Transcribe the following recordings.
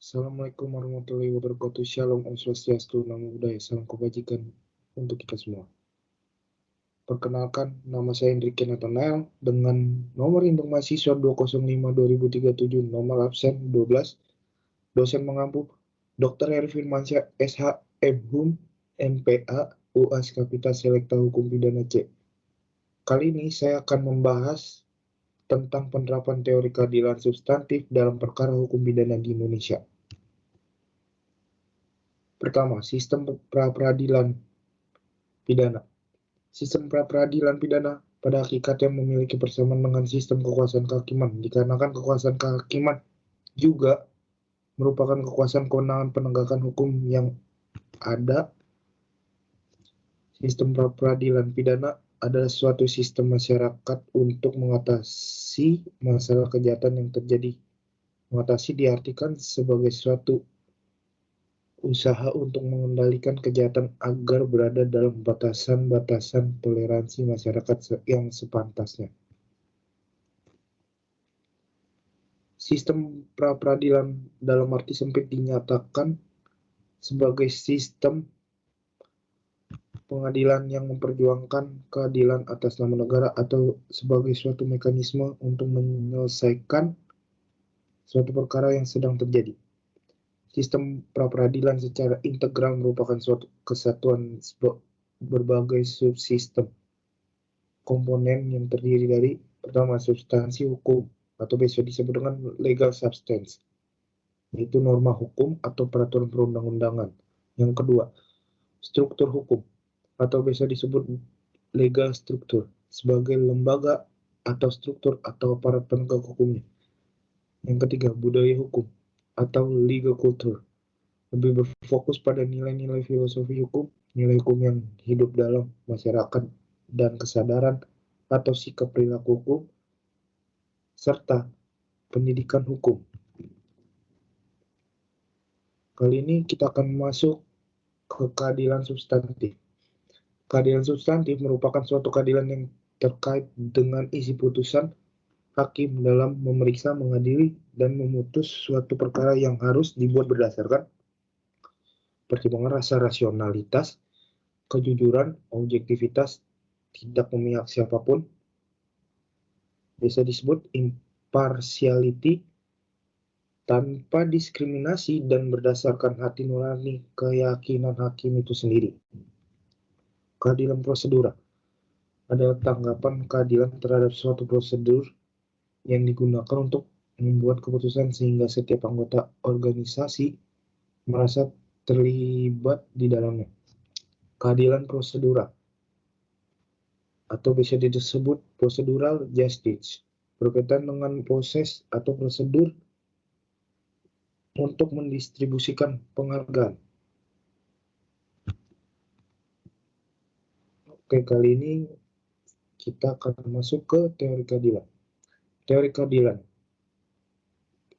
Assalamualaikum warahmatullahi wabarakatuh. Shalom, Om Swastiastu, Namo Buddhaya, salam kebajikan untuk kita semua. Perkenalkan, nama saya Enrique Nathanael dengan nomor induk mahasiswa 205-2037, nomor absen 12, dosen mengampu Dr. Heri Firmansyah, SH, MHum, MPA, UAS Kapita Selekta Hukum Pidana C. Kali ini saya akan membahas tentang penerapan teori keadilan substantif dalam perkara hukum pidana di Indonesia. Pertama, sistem pra-peradilan pidana. Sistem pra-peradilan pidana pada hakikatnya memiliki persamaan dengan sistem kekuasaan kehakiman, dikarenakan kekuasaan kehakiman juga merupakan kekuasaan kewenangan penegakan hukum yang ada. Sistem pra-peradilan pidana adalah suatu sistem masyarakat untuk mengatasi masalah kejahatan yang terjadi. Mengatasi diartikan sebagai suatu usaha untuk mengendalikan kejahatan agar berada dalam batasan-batasan toleransi masyarakat yang sepantasnya. Sistem pra-peradilan dalam arti sempit dinyatakan sebagai sistem pengadilan yang memperjuangkan keadilan atas nama negara atau sebagai suatu mekanisme untuk menyelesaikan suatu perkara yang sedang terjadi. Sistem pra-peradilan secara integral merupakan suatu kesatuan berbagai subsistem komponen yang terdiri dari pertama substansi hukum atau biasa disebut dengan legal substance, yaitu norma hukum atau peraturan perundang-undangan. Yang kedua, struktur hukum atau biasa disebut legal structure sebagai lembaga atau struktur atau aparat penegak hukumnya. Yang ketiga, budaya hukum atau legal culture, lebih berfokus pada nilai-nilai filosofi hukum, nilai hukum yang hidup dalam masyarakat dan kesadaran atau sikap perilaku hukum, serta pendidikan hukum. Kali ini kita akan masuk ke keadilan substantif. Keadilan substantif merupakan suatu keadilan yang terkait dengan isi putusan hakim dalam memeriksa, mengadili, dan memutus suatu perkara yang harus dibuat berdasarkan pertimbangan rasa rasionalitas, kejujuran, objektivitas, tidak memihak siapapun, bisa disebut impartiality, tanpa diskriminasi dan berdasarkan hati nurani keyakinan hakim itu sendiri. Keadilan prosedural adalah tanggapan keadilan terhadap suatu prosedur yang digunakan untuk membuat keputusan sehingga setiap anggota organisasi merasa terlibat di dalamnya. Keadilan prosedural atau bisa disebut procedural justice berkaitan dengan proses atau prosedur untuk mendistribusikan penghargaan. Oke, kali ini kita akan masuk ke teori keadilan. Teori keadilan,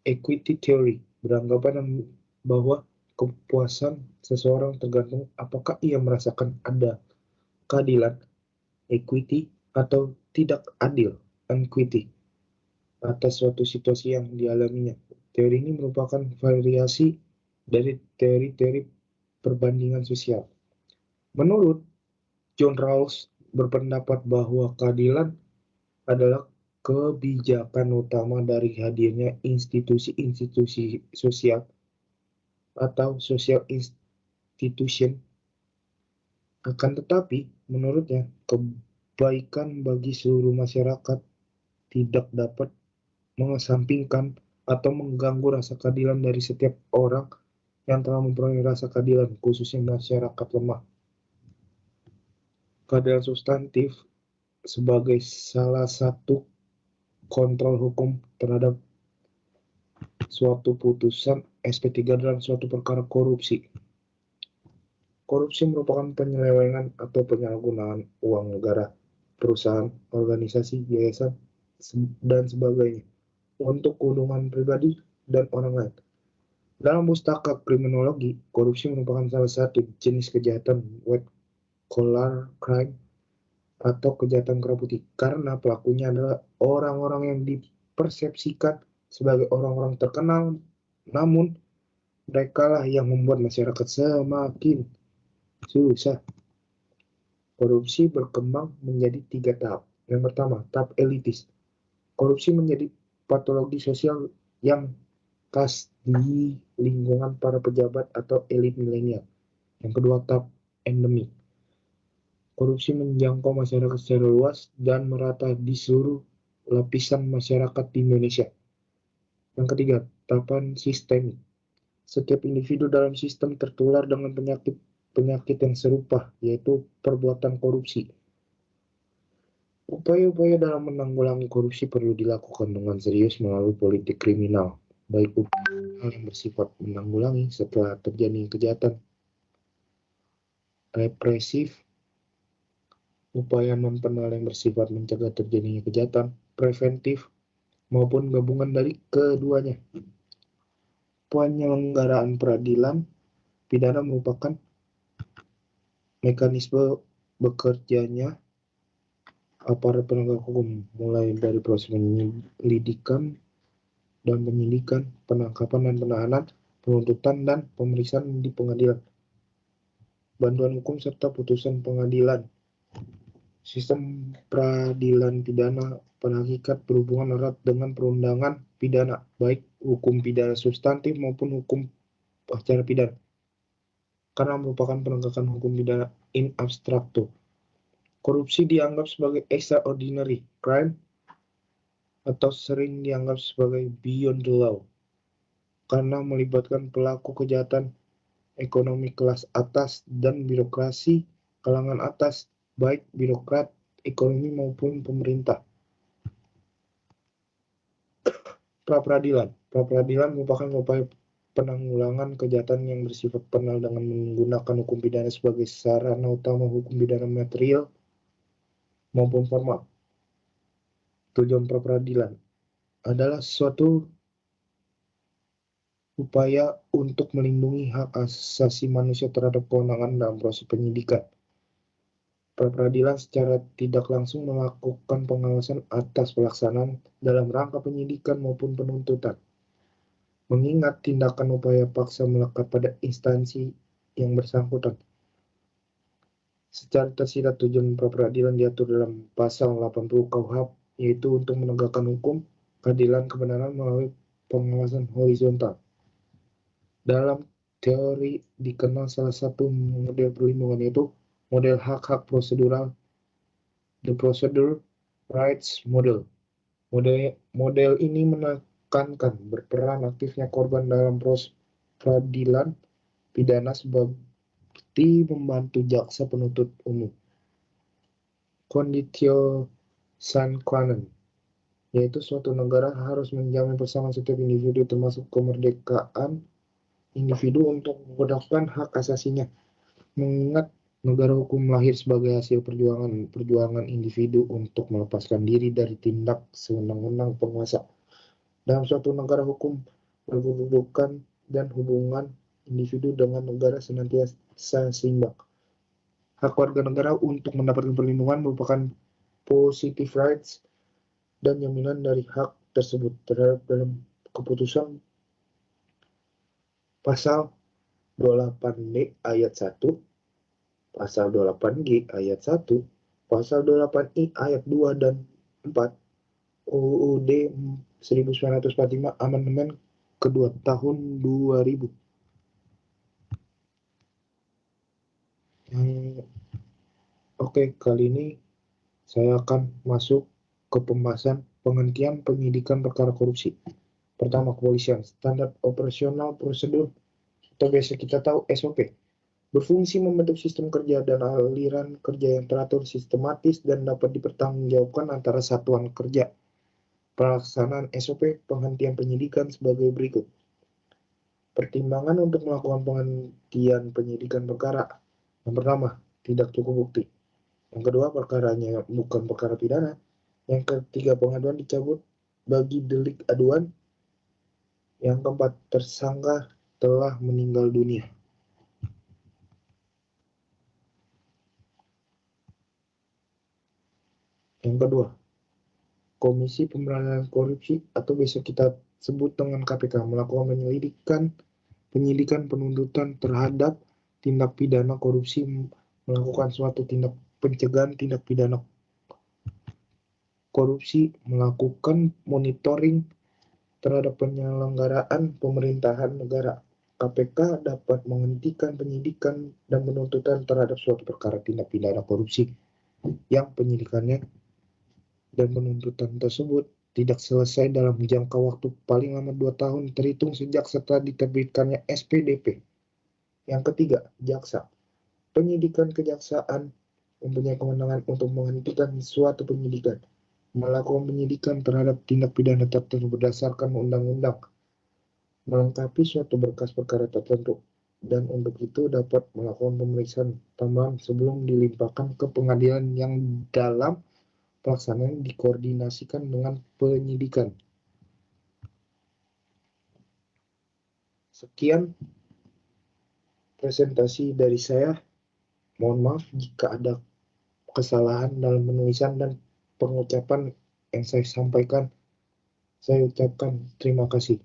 equity theory, beranggapan bahwa kepuasan seseorang tergantung apakah ia merasakan ada keadilan, equity, atau tidak adil, unequity, atas suatu situasi yang dialaminya. Teori ini merupakan variasi dari teori-teori perbandingan sosial. Menurut John Rawls berpendapat bahwa keadilan adalah kebijakan utama dari hadirnya institusi-institusi sosial atau social institution. Akan tetapi, menurutnya, kebaikan bagi seluruh masyarakat tidak dapat mengesampingkan atau mengganggu rasa keadilan dari setiap orang yang telah memperoleh rasa keadilan, khususnya masyarakat lemah. Keadilan substantif sebagai salah satu kontrol hukum terhadap suatu putusan SP3 dalam suatu perkara korupsi. Korupsi merupakan penyelewengan atau penyalahgunaan uang negara, perusahaan, organisasi, yayasan, dan sebagainya untuk keuntungan pribadi dan orang lain. Dalam pustaka kriminologi, korupsi merupakan salah satu jenis kejahatan white collar crime atau kejahatan kerah putih karena pelakunya adalah orang-orang yang dipersepsikan sebagai orang-orang terkenal namun Mereka lah yang membuat masyarakat semakin susah. Korupsi berkembang menjadi 3 tahap. Yang pertama, tahap elitis. Korupsi menjadi patologi sosial yang khas di lingkungan para pejabat atau elit milenial. Yang kedua, tahap endemi. Korupsi menjangkau masyarakat secara luas dan merata di seluruh lapisan masyarakat di Indonesia. Yang ketiga, tahapan sistemik. Setiap individu dalam sistem tertular dengan penyakit yang serupa, yaitu perbuatan korupsi. Upaya-upaya dalam menanggulangi korupsi perlu dilakukan dengan serius melalui politik kriminal, baik upaya yang bersifat menanggulangi setelah terjadi kejahatan represif, upaya non-penal yang bersifat mencegah terjadinya kejahatan preventif, maupun gabungan dari keduanya. Penyelenggaraan peradilan pidana merupakan mekanisme bekerjanya aparat penegak hukum, mulai dari proses penyelidikan dan penyidikan, penangkapan dan penahanan, penuntutan dan pemeriksaan di pengadilan, bantuan hukum serta putusan pengadilan. Sistem peradilan pidana pada hakikat berhubungan erat dengan perundangan pidana, baik hukum pidana substantif maupun hukum acara pidana, karena merupakan penegakan hukum pidana in abstracto. Korupsi dianggap sebagai extraordinary crime atau sering dianggap sebagai beyond the law karena melibatkan pelaku kejahatan ekonomi kelas atas dan birokrasi kalangan atas, baik birokrat ekonomi maupun pemerintah. Pra-peradilan. Pra-peradilan merupakan upaya penanggulangan kejahatan yang bersifat penal dengan menggunakan hukum pidana sebagai sarana utama hukum pidana material maupun formal. Tujuan pra-peradilan adalah suatu upaya untuk melindungi hak asasi manusia terhadap kewenangan dalam proses penyidikan. Pra-peradilan secara tidak langsung melakukan pengawasan atas pelaksanaan dalam rangka penyidikan maupun penuntutan. Mengingat tindakan upaya paksa melekat pada instansi yang bersangkutan. Secara tersirat tujuan pra-peradilan diatur dalam pasal 80 KUHP, yaitu untuk menegakkan hukum, keadilan, kebenaran melalui pengawasan horizontal. Dalam teori dikenal salah satu model perlindungan, yaitu model hak-hak prosedural, the procedure rights model. Model ini menekankan berperan aktifnya korban dalam proses peradilan pidana seperti membantu jaksa penuntut umum. Conditio sine qua non, yaitu suatu negara harus menjamin persamaan setiap individu termasuk kemerdekaan individu untuk menggunakan hak asasinya, mengingat negara hukum lahir sebagai hasil perjuangan individu untuk melepaskan diri dari tindak sewenang-wenang penguasa. Dalam suatu negara hukum berkedudukan dan hubungan individu dengan negara senantiasa seimbang. Hak warga negara untuk mendapatkan perlindungan merupakan positive rights dan jaminan dari hak tersebut terhadap dalam keputusan pasal 28D ayat 1, pasal 28G ayat 1, pasal 28I ayat 2 dan 4 UUD 1945 amandemen kedua tahun 2000. Oke, kali ini saya akan masuk ke pembahasan penghentian penyidikan perkara korupsi. Pertama, kepolisian. Standar operasional prosedur atau biasa kita tahu SOP. Berfungsi membentuk sistem kerja dan aliran kerja yang teratur, sistematis, dan dapat dipertanggungjawabkan antara satuan kerja. Pelaksanaan SOP penghentian penyidikan sebagai berikut. Pertimbangan untuk melakukan penghentian penyidikan perkara. Yang pertama, tidak cukup bukti. Yang kedua, perkaranya bukan perkara pidana. Yang ketiga, pengaduan dicabut bagi delik aduan. Yang keempat, tersangka telah meninggal dunia. Yang kedua, Komisi Pemberantasan Korupsi atau biasa kita sebut dengan KPK melakukan penyelidikan penyidikan penuntutan terhadap tindak pidana korupsi, melakukan suatu tindak pencegahan tindak pidana korupsi, melakukan monitoring terhadap penyelenggaraan pemerintahan negara. KPK dapat menghentikan penyidikan dan penuntutan terhadap suatu perkara tindak pidana korupsi yang penyidikannya dan penuntutan tersebut tidak selesai dalam jangka waktu paling lama 2 tahun terhitung sejak setelah diterbitkannya SPDP. Yang ketiga, jaksa. Penyidikan kejaksaan mempunyai kewenangan untuk menghentikan suatu penyidikan, melakukan penyidikan terhadap tindak pidana tertentu berdasarkan undang-undang, melengkapi suatu berkas perkara tertentu, dan untuk itu dapat melakukan pemeriksaan tambahan sebelum dilimpahkan ke pengadilan yang dalam pelaksanaan dikoordinasikan dengan penyidikan. Sekian presentasi dari saya. Mohon maaf jika ada kesalahan dalam penulisan dan pengucapan yang saya sampaikan. Saya ucapkan terima kasih.